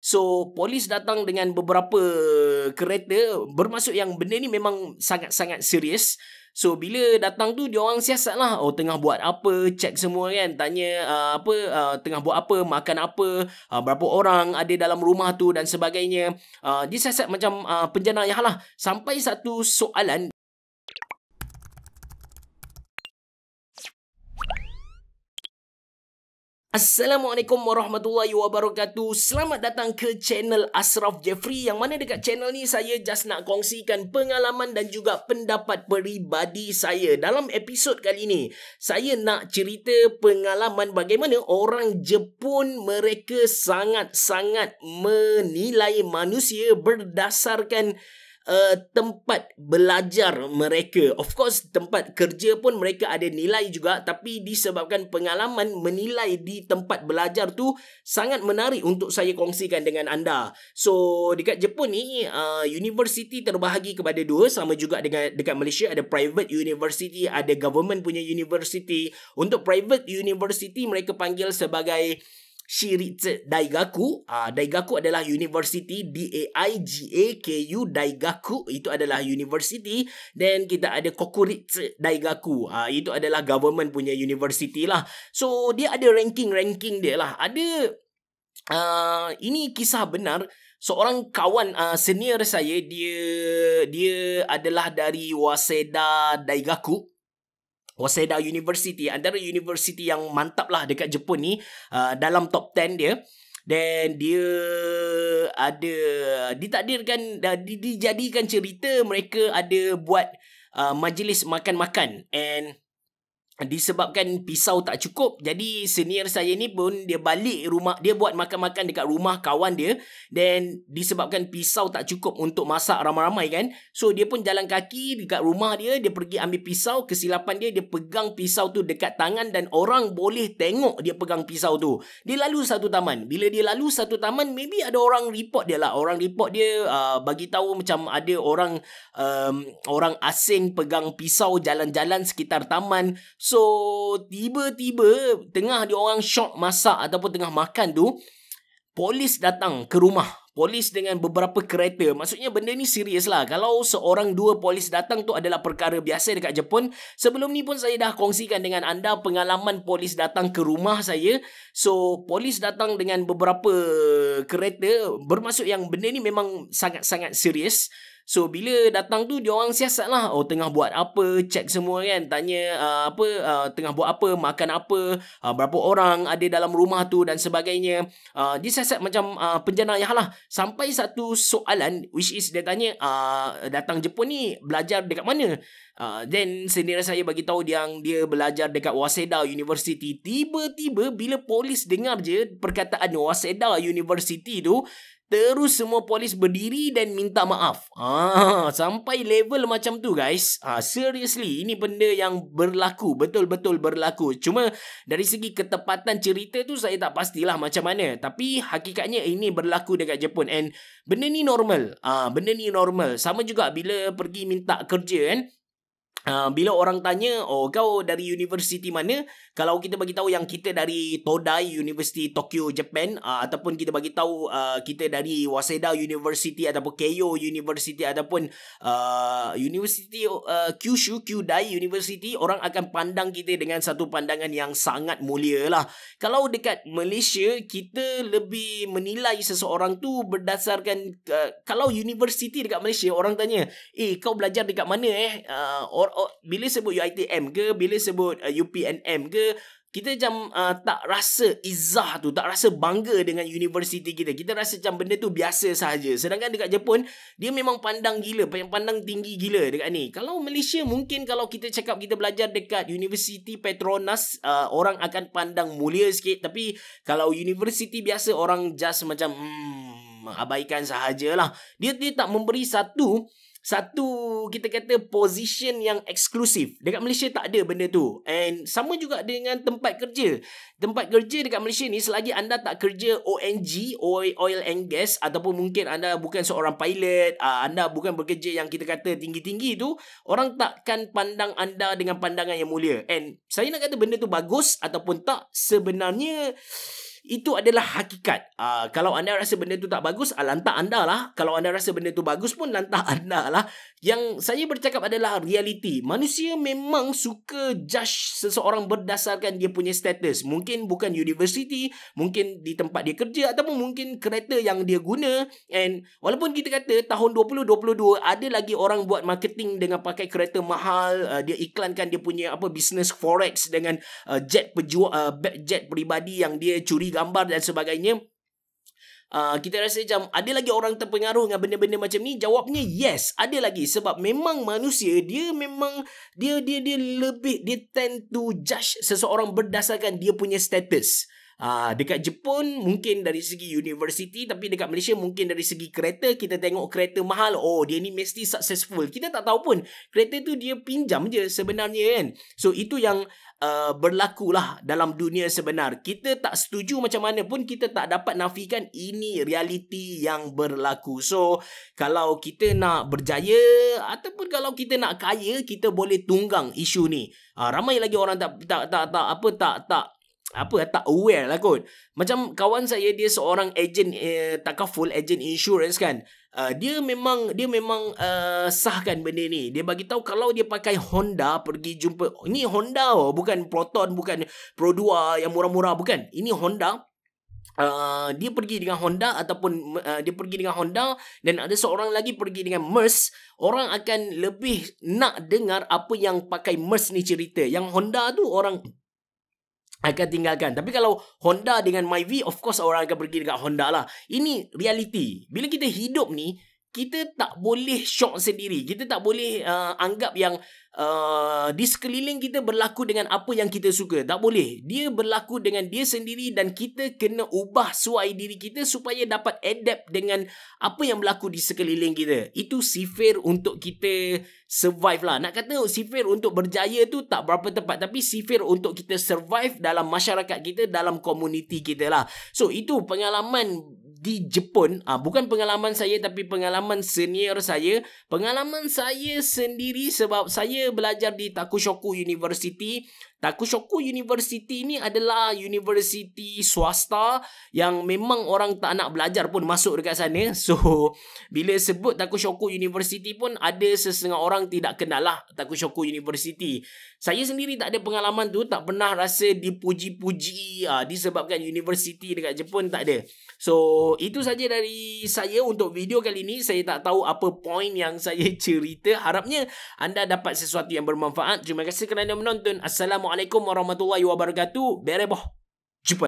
So polis datang dengan beberapa kereta, bermaksud yang benda ni memang sangat-sangat serius. So bila datang tu diorang siasat lah, oh tengah buat apa, check semua kan, tanya tengah buat apa, makan apa, berapa orang ada dalam rumah tu dan sebagainya. Dia siasat macam penjenayah lah. Sampai satu soalan. Assalamualaikum warahmatullahi wabarakatuh. Selamat datang ke channel Ashraf Jeffrey, yang mana dekat channel ni saya just nak kongsikan pengalaman dan juga pendapat peribadi saya. Dalam episod kali ni, saya nak cerita pengalaman bagaimana orang Jepun mereka sangat-sangat menilai manusia berdasarkan tempat belajar mereka. Of course, tempat kerja pun mereka ada nilai juga, tapi disebabkan pengalaman menilai di tempat belajar tu sangat menarik untuk saya kongsikan dengan anda. So, dekat Jepun ni, universiti terbahagi kepada dua, sama juga dengan dekat Malaysia ada private university, ada government punya university. Untuk private university mereka panggil sebagai Shiritsu Daigaku. Daigaku adalah university, D-A-I-G-A-K-U, Daigaku itu adalah university. Dan kita ada Kokuritsu Daigaku, itu adalah government punya university lah. So dia ada ranking dia lah. Ada ini kisah benar. Seorang kawan senior saya, dia adalah dari Waseda Daigaku, Waseda University, antara universiti yang mantap lah dekat Jepun ni, dalam top 10 dia. Dan dia ada ditakdirkan, dijadikan cerita mereka ada buat majlis makan-makan. And disebabkan pisau tak cukup, jadi senior saya ni pun dia balik rumah, dia buat makan-makan dekat rumah kawan dia. Dan disebabkan pisau tak cukup untuk masak ramai-ramai kan, so dia pun jalan kaki dekat rumah dia. Dia pergi ambil pisau, kesilapan dia pegang pisau tu dekat tangan, dan orang boleh tengok dia pegang pisau tu. Dia lalu satu taman. Bila dia lalu satu taman, maybe ada orang report dia lah. Orang report dia bagi tahu macam ada orang asing pegang pisau jalan-jalan sekitar taman. So tiba-tiba tengah dia orang syok masak ataupun tengah makan tu, polis datang ke rumah. Polis dengan beberapa kereta. Maksudnya benda ni serius lah. Kalau seorang dua polis datang tu adalah perkara biasa dekat Jepun. Sebelum ni pun saya dah kongsikan dengan anda pengalaman polis datang ke rumah saya. So polis datang dengan beberapa kereta, bermaksud yang benda ni memang sangat-sangat serius. So bila datang tu diorang siasat lah, oh tengah buat apa, check semua kan, tanya tengah buat apa, makan apa, berapa orang ada dalam rumah tu dan sebagainya. Dia siasat macam penjenayah lah. Sampai satu soalan, which is dia tanya, datang Jepun ni belajar dekat mana? Then senior saya bagi tahu dia belajar dekat Waseda University. Tiba-tiba bila polis dengar je perkataan Waseda University tu, terus semua polis berdiri dan minta maaf. Sampai level macam tu guys. Seriously, ini benda yang berlaku, betul-betul berlaku. Cuma dari segi ketepatan cerita tu saya tak pastilah macam mana. Tapi hakikatnya ini berlaku dekat Jepun. And benda ni normal. Benda ni normal. Sama juga bila pergi minta kerja kan. Bila orang tanya, oh kau dari universiti mana? Kalau kita bagi tahu yang kita dari Todai University Tokyo Japan, ataupun kita bagi tahu kita dari Waseda University ataupun Keio University ataupun University Kyushu Kyudai University, orang akan pandang kita dengan satu pandangan yang sangat mulia lah. Kalau dekat Malaysia, kita lebih menilai seseorang tu berdasarkan kalau universiti dekat Malaysia, orang tanya, kau belajar dekat mana bila sebut UiTM ke, bila sebut UPNM ke, kita macam tak rasa izzah tu, tak rasa bangga dengan universiti kita. Kita rasa macam benda tu biasa sahaja. Sedangkan dekat Jepun, dia memang pandang gila, pandang tinggi gila dekat ni. Kalau Malaysia, mungkin kalau kita cakap kita belajar dekat Universiti Petronas, orang akan pandang mulia sikit. Tapi kalau universiti biasa, orang just macam abaikan sahajalah. Dia tak memberi satu kita kata position yang eksklusif. Dekat Malaysia tak ada benda tu. And sama juga dengan tempat kerja. Tempat kerja dekat Malaysia ni, selagi anda tak kerja ONG, oil and gas, ataupun mungkin anda bukan seorang pilot, anda bukan bekerja yang kita kata tinggi-tinggi tu, orang takkan pandang anda dengan pandangan yang mulia. And saya nak kata benda tu bagus ataupun tak, sebenarnya itu adalah hakikat. Kalau anda rasa benda tu tak bagus, lantak anda lah. Kalau anda rasa benda tu bagus pun, lantak anda lah. Yang saya bercakap adalah realiti. Manusia memang suka judge seseorang berdasarkan dia punya status. Mungkin bukan universiti, mungkin di tempat dia kerja, ataupun mungkin kereta yang dia guna. And walaupun kita kata tahun 2022 ada lagi orang buat marketing dengan pakai kereta mahal, dia iklankan dia punya bisnes forex dengan jet peribadi yang dia curi gambar dan sebagainya. Kita rasa macam ada lagi orang terpengaruh dengan benda-benda macam ni? Jawabnya yes, ada lagi. Sebab memang manusia dia memang dia lebih, dia tend to judge seseorang berdasarkan dia punya status. Dekat Jepun mungkin dari segi universiti, tapi dekat Malaysia mungkin dari segi kereta. Kita tengok kereta mahal, oh dia ni mesti successful. Kita tak tahu pun kereta tu dia pinjam je sebenarnya kan. So itu yang berlakulah dalam dunia sebenar. Kita tak setuju macam mana pun, kita tak dapat nafikan ini realiti yang berlaku. So kalau kita nak berjaya ataupun kalau kita nak kaya, kita boleh tunggang isu ni. Ramai lagi orang tak aware lah kot. Macam kawan saya, dia seorang ejen takaful, ejen insurance kan. Dia memang sahkan benda ni. Dia bagi tahu kalau dia pakai Honda pergi jumpa, ini Honda bukan Proton, bukan Pro 2 yang murah-murah, bukan. Ini Honda. Dia pergi dengan Honda ataupun dia pergi dengan Honda dan ada seorang lagi pergi dengan Merc. Orang akan lebih nak dengar apa yang pakai Merc ni cerita. Yang Honda tu orang akan tinggalkan. Tapi kalau Honda dengan Myvi, of course orang akan pergi dekat Honda lah. Ini realiti. Bila kita hidup ni, kita tak boleh shock sendiri. Kita tak boleh anggap yang di sekeliling kita berlaku dengan apa yang kita suka. Tak boleh. Dia berlaku dengan dia sendiri dan kita kena ubah suai diri kita supaya dapat adapt dengan apa yang berlaku di sekeliling kita. Itu sifir untuk kita survive lah. Nak kata sifir untuk berjaya tu tak berapa tepat, tapi sifir untuk kita survive dalam masyarakat kita, dalam komuniti kita lah. So itu pengalaman di Jepun. Bukan pengalaman saya, tapi pengalaman senior saya. Pengalaman saya sendiri sebab saya belajar di Takushoku University. Takushoku University ni adalah universiti swasta yang memang orang tak nak belajar pun masuk dekat sana. So bila sebut Takushoku University pun ada sesetengah orang tidak kenal lah Takushoku University. Saya sendiri tak ada pengalaman tu, tak pernah rasa dipuji-puji disebabkan universiti dekat Jepun, tak ada. So itu saja dari saya untuk video kali ini. Saya tak tahu apa point yang saya cerita. Harapnya anda dapat sesuatu yang bermanfaat. Terima kasih kerana menonton. Assalamualaikum warahmatullahi wabarakatuh. Bereboh.